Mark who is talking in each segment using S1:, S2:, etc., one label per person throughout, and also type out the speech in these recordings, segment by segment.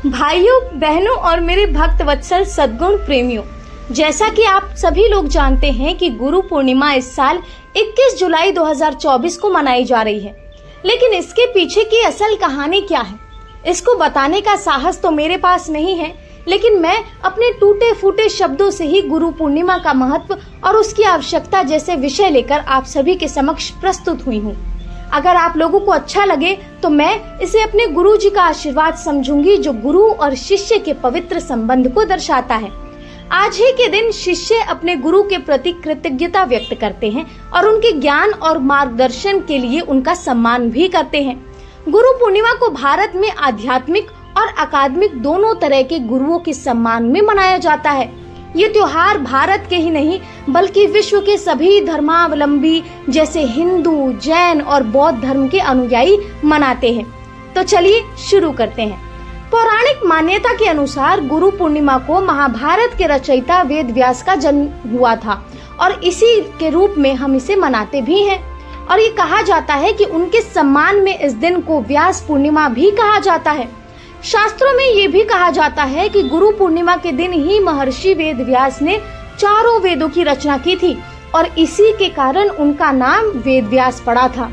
S1: भाइयों, बहनों और मेरे भक्त वत्सल सद्गुण प्रेमियों, जैसा कि आप सभी लोग जानते हैं कि गुरु पूर्णिमा इस साल 21 जुलाई 2024 को मनाई जा रही है। लेकिन इसके पीछे की असल कहानी क्या है, इसको बताने का साहस तो मेरे पास नहीं है, लेकिन मैं अपने टूटे फूटे शब्दों से ही गुरु पूर्णिमा का महत्व और उसकी आवश्यकता जैसे विषय लेकर आप सभी के समक्ष प्रस्तुत हुई हूँ। अगर आप लोगों को अच्छा लगे तो मैं इसे अपने गुरु जी का आशीर्वाद समझूंगी, जो गुरु और शिष्य के पवित्र संबंध को दर्शाता है। आज ही के दिन शिष्य अपने गुरु के प्रति कृतज्ञता व्यक्त करते हैं और उनके ज्ञान और मार्गदर्शन के लिए उनका सम्मान भी करते हैं। गुरु पूर्णिमा को भारत में आध्यात्मिक और अकादमिक दोनों तरह के गुरुओं के सम्मान में मनाया जाता है। ये त्योहार भारत के ही नहीं बल्कि विश्व के सभी धर्मावलंबी जैसे हिंदू, जैन और बौद्ध धर्म के अनुयायी मनाते हैं। तो चलिए शुरू करते हैं। पौराणिक मान्यता के अनुसार गुरु पूर्णिमा को महाभारत के रचयिता वेद व्यास का जन्म हुआ था और इसी के रूप में हम इसे मनाते भी हैं। और ये कहा जाता है कि उनके सम्मान में इस दिन को व्यास पूर्णिमा भी कहा जाता है। शास्त्रों में ये भी कहा जाता है कि गुरु पूर्णिमा के दिन ही महर्षि वेद व्यास ने चारों वेदों की रचना की थी और इसी के कारण उनका नाम वेद व्यास पड़ा था।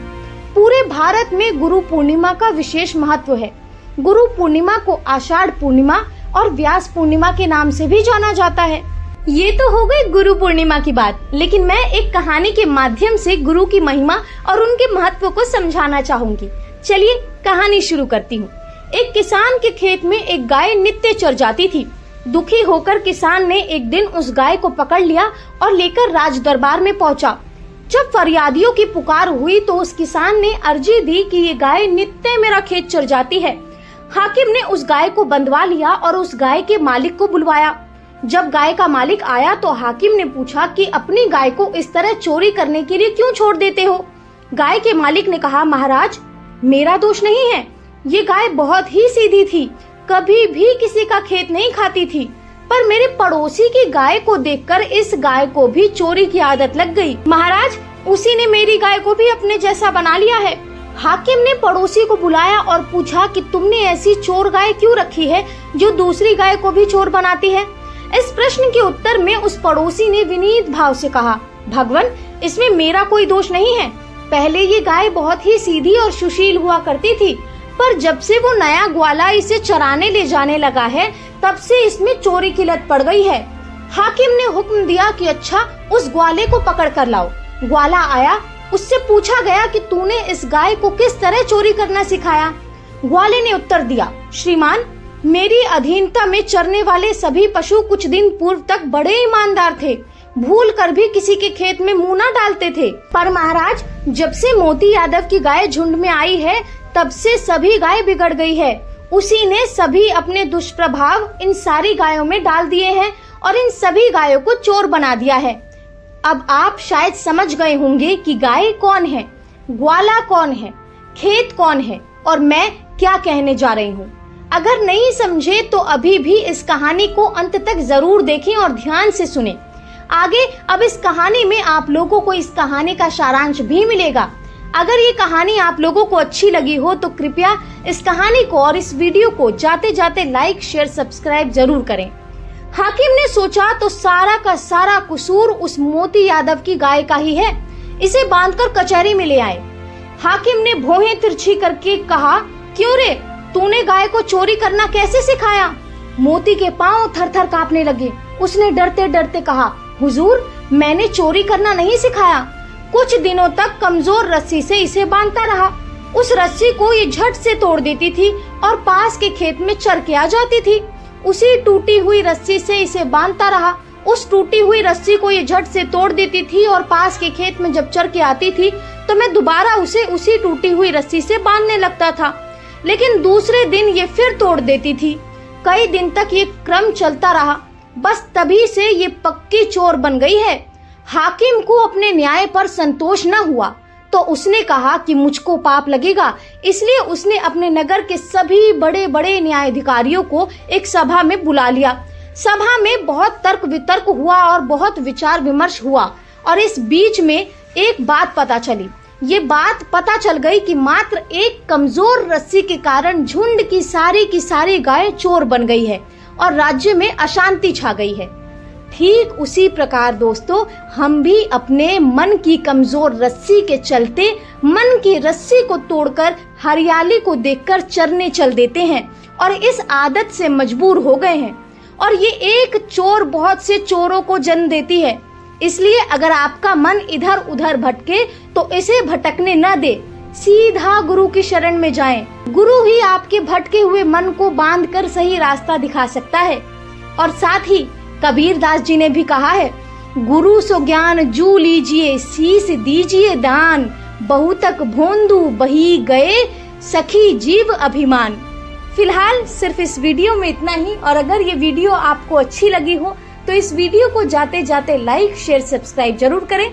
S1: पूरे भारत में गुरु पूर्णिमा का विशेष महत्व है। गुरु पूर्णिमा को आषाढ़ पूर्णिमा और व्यास पूर्णिमा के नाम से भी जाना जाता है। ये तो हो गई गुरु पूर्णिमा की बात, लेकिन मैं एक कहानी के माध्यम से गुरु की महिमा और उनके महत्व को समझाना चाहूंगी। चलिए कहानी शुरू करती हूँ। एक किसान के खेत में एक गाय नित्य चर जाती थी। दुखी होकर किसान ने एक दिन उस गाय को पकड़ लिया और लेकर राज दरबार में पहुंचा। जब फरियादियों की पुकार हुई तो उस किसान ने अर्जी दी कि ये गाय नित्य मेरा खेत चर जाती है। हाकिम ने उस गाय को बंधवा लिया और उस गाय के मालिक को बुलवाया। जब गाय का मालिक आया तो हाकिम ने पूछा कि अपनी गाय को इस तरह चोरी करने के लिए क्यों छोड़ देते हो। गाय के मालिक ने कहा, महाराज, मेरा दोष नहीं है, ये गाय बहुत ही सीधी थी, कभी भी किसी का खेत नहीं खाती थी, पर मेरे पड़ोसी की गाय को देखकर इस गाय को भी चोरी की आदत लग गई। महाराज, उसी ने मेरी गाय को भी अपने जैसा बना लिया है। हाकिम ने पड़ोसी को बुलाया और पूछा कि तुमने ऐसी चोर गाय क्यों रखी है जो दूसरी गाय को भी चोर बनाती है। इस प्रश्न के उत्तर में उस पड़ोसी ने विनीत भाव से कहा, भगवान, इसमें मेरा कोई दोष नहीं है। पहले ये गाय बहुत ही सीधी और सुशील हुआ करती थी, पर जब से वो नया ग्वाला इसे चराने ले जाने लगा है तब से इसमें चोरी की लत पड़ गई है। हाकिम ने हुक्म दिया कि अच्छा, उस ग्वाले को पकड़ कर लाओ। ग्वाला आया, उससे पूछा गया कि तूने इस गाय को किस तरह चोरी करना सिखाया। ग्वाले ने उत्तर दिया, श्रीमान, मेरी अधीनता में चरने वाले सभी पशु कुछ दिन पूर्व तक बड़े ईमानदार थे, भूल कर भी किसी के खेत में मुंह न डालते थे, पर महाराज, जब से मोती यादव की गाय झुंड में आई है तब से सभी गाय बिगड़ गई है। उसी ने सभी अपने दुष्प्रभाव इन सारी गायों में डाल दिए हैं और इन सभी गायों को चोर बना दिया है। अब आप शायद समझ गए होंगे कि गाय कौन है, ग्वाला कौन है, खेत कौन है और मैं क्या कहने जा रही हूँ। अगर नहीं समझे तो अभी भी इस कहानी को अंत तक जरूर देखें और ध्यान से सुनें। आगे अब इस कहानी में आप लोगों को इस कहानी का सारांश भी मिलेगा। अगर ये कहानी आप लोगों को अच्छी लगी हो तो कृपया इस कहानी को और इस वीडियो को जाते जाते लाइक, शेयर, सब्सक्राइब जरूर करें। हाकिम ने सोचा तो सारा का सारा कसूर उस मोती यादव की गाय का ही है, इसे बांधकर कचहरी में ले आए। हाकिम ने भौहें तिरछी करके कहा, क्यों रे, तूने गाय को चोरी करना कैसे सिखाया। मोती के पांव थर-थर कांपने लगे। उसने डरते डरते कहा, हुजूर, मैंने चोरी करना नहीं सिखाया। कुछ दिनों तक कमजोर रस्सी से इसे बांधता रहा। उस रस्सी को ये झट से तोड़ देती थी और पास के खेत में चर के आ जाती थी। उसी टूटी हुई रस्सी से इसे बांधता रहा। उस टूटी हुई रस्सी को ये झट से तोड़ देती थी और पास के खेत में जब चर के आती थी तो मैं दोबारा उसे उसी टूटी हुई रस्सी से बांधने लगता था, लेकिन दूसरे दिन ये फिर तोड़ देती थी। कई दिन तक ये क्रम चलता रहा। बस तभी से ये पक्की चोर बन गई है। हाकिम को अपने न्याय पर संतोष न हुआ तो उसने कहा कि मुझको पाप लगेगा, इसलिए उसने अपने नगर के सभी बड़े बड़े न्यायाधिकारियों को एक सभा में बुला लिया। सभा में बहुत तर्क वितर्क हुआ और बहुत विचार विमर्श हुआ और इस बीच में एक बात पता चली। ये बात पता चल गई कि मात्र एक कमजोर रस्सी के कारण झुंड की सारी गाय चोर बन गई है और राज्य में अशांति छा गई है। ठीक उसी प्रकार दोस्तों, हम भी अपने मन की कमजोर रस्सी के चलते मन की रस्सी को तोड़कर हरियाली को देखकर चरने चल देते हैं और इस आदत से मजबूर हो गए हैं। और ये एक चोर बहुत से चोरों को जन्म देती है। इसलिए अगर आपका मन इधर उधर भटके तो इसे भटकने न दे, सीधा गुरु की शरण में जाएं। गुरु ही आपके भटके हुए मन को बांधकर सही रास्ता दिखा सकता है। और साथ ही कबीर दास जी ने भी कहा है, गुरु सो ज्ञान जू लीजिए, शीस दीजिए दान, बहुतक भोंदू बही गए, सखी जीव अभिमान। फिलहाल सिर्फ इस वीडियो में इतना ही। और अगर ये वीडियो आपको अच्छी लगी हो तो इस वीडियो को जाते जाते लाइक शेयर सब्सक्राइब जरूर करें